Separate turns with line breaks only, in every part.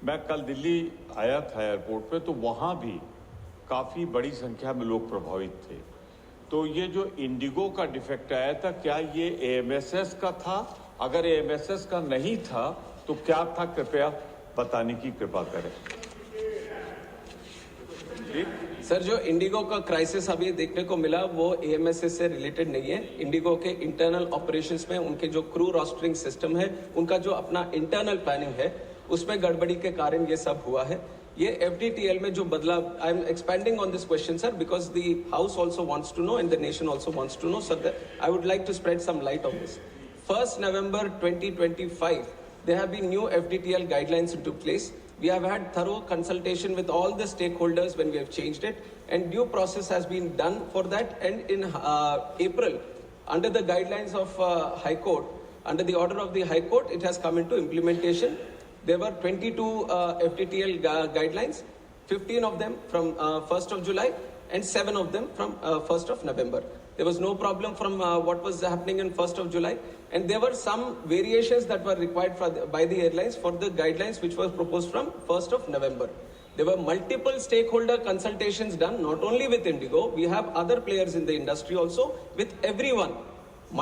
मैं कल दिल्ली आया था एयरपोर्ट पे, तो वहाँ भी काफ़ी बड़ी संख्या में लोग प्रभावित थे। तो ये जो इंडिगो का डिफेक्ट आया था, क्या ये एएमएसएस का था? अगर एएमएसएस का नहीं था तो क्या था, कृपया बताने की कृपा करें।
सर, जो इंडिगो का क्राइसिस अभी देखने को मिला वो एएमएसएस से रिलेटेड नहीं है। इंडिगो के इंटरनल ऑपरेशंस में उनके जो क्रू रोस्टरिंग सिस्टम है, उनका जो अपना इंटरनल प्लानिंग है, उसमें गड़बड़ी के कारण ये सब हुआ है। ये एफडीटीएल में जो बदलाव, I am expanding on this question sir, because the house also wants to know and the nation also wants to know, sir I would like to spread some light on this. 1st November 2025, there have been new FDTL guidelines into place. We have had thorough consultation with all the stakeholders when we have changed it, and due process has been done for that. And in April, under the guidelines of High Court, under the order of the High Court, it has come into implementation. There were 22 FDTL guidelines, 15 of them from 1st of July and 7 of them from 1st of November. There was no problem from what was happening in 1st of July, and there were some variations that were required by the airlines for the guidelines which were proposed from 1st of November. There were multiple stakeholder consultations done, not only with IndiGo, we have other players in the industry also, with everyone.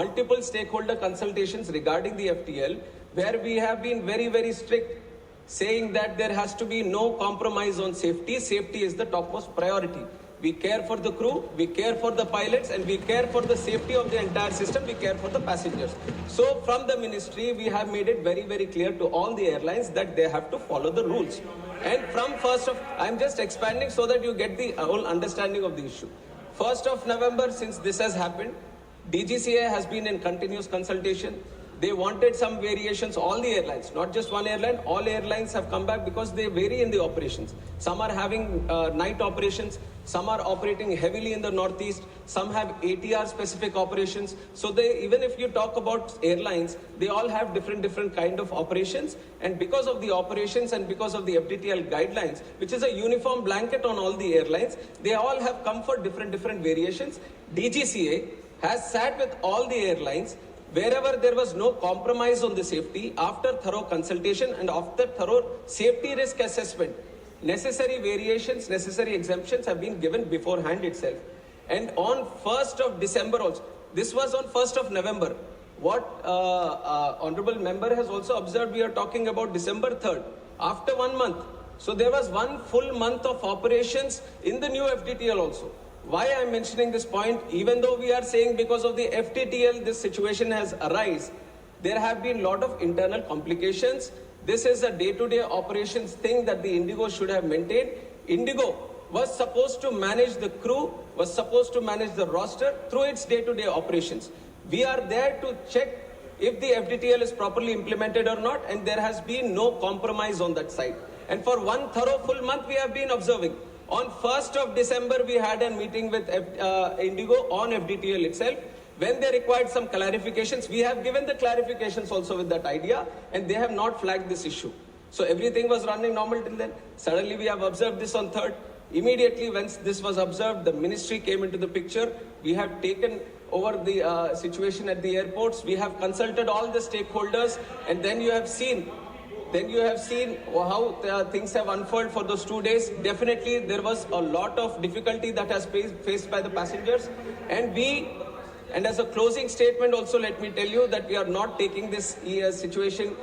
Multiple stakeholder consultations regarding the FTL, where we have been very, very strict, saying that there has to be no compromise on safety. Safety is the topmost priority. We care for the crew, we care for the pilots, and we care for the safety of the entire system, we care for the passengers. So from the ministry, we have made it very, very clear to all the airlines that they have to follow the rules. And from 1st of, I'm just expanding so that you get the whole understanding of the issue. 1st of November, since this has happened, DGCA has been in continuous consultation. They wanted some variations, all the airlines, not just one airline, all airlines have come back because they vary in the operations. Some are having night operations, some are operating heavily in the northeast, some have ATR specific operations. So they, even if you talk about airlines, they all have different kind of operations. And because of the operations and because of the FDTL guidelines, which is a uniform blanket on all the airlines, they all have come for different variations. DGCA has sat with all the airlines. Wherever there was no compromise on the safety, after thorough consultation and after thorough safety risk assessment, necessary variations, necessary exemptions have been given beforehand itself. And on 1st of December also, this was on 1st of November. What Honorable Member has also observed, we are talking about December 3rd, after 1 month. So there was 1 full month of operations in the new FDTL also. Why I am mentioning this point, even though we are saying because of the FTTL this situation has arisen, there have been a lot of internal complications. This is a day-to-day operations thing that the IndiGo should have maintained. IndiGo was supposed to manage the crew, was supposed to manage the roster through its day-to-day operations. We are there to check if the FTTL is properly implemented or not, and there has been no compromise on that side. And for 1 thorough full month we have been observing. On 1st of December, we had a meeting with IndiGo on FDTL itself. When they required some clarifications, we have given the clarifications also with that idea, and they have not flagged this issue. So everything was running normal till then. Suddenly, we have observed this on 3rd. Immediately, once this was observed, the ministry came into the picture. We have taken over the situation at the airports. We have consulted all the stakeholders, and then you have seen how things have unfolded for those 2 days. Definitely, there was a lot of difficulty that has faced by the passengers. And as a closing statement also, let me tell you that we are not taking this situation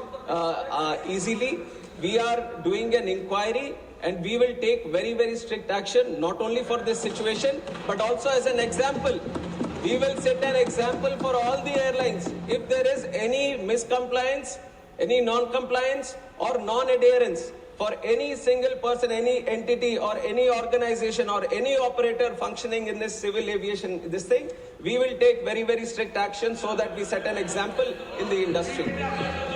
easily. We are doing an inquiry, and we will take very, very strict action, not only for this situation, but also as an example. We will set an example for all the airlines. If there is any miscompliance, any non-compliance or non-adherence for any single person, any entity or any organization or any operator functioning in this civil aviation, we will take very, very strict action so that we set an example in the industry.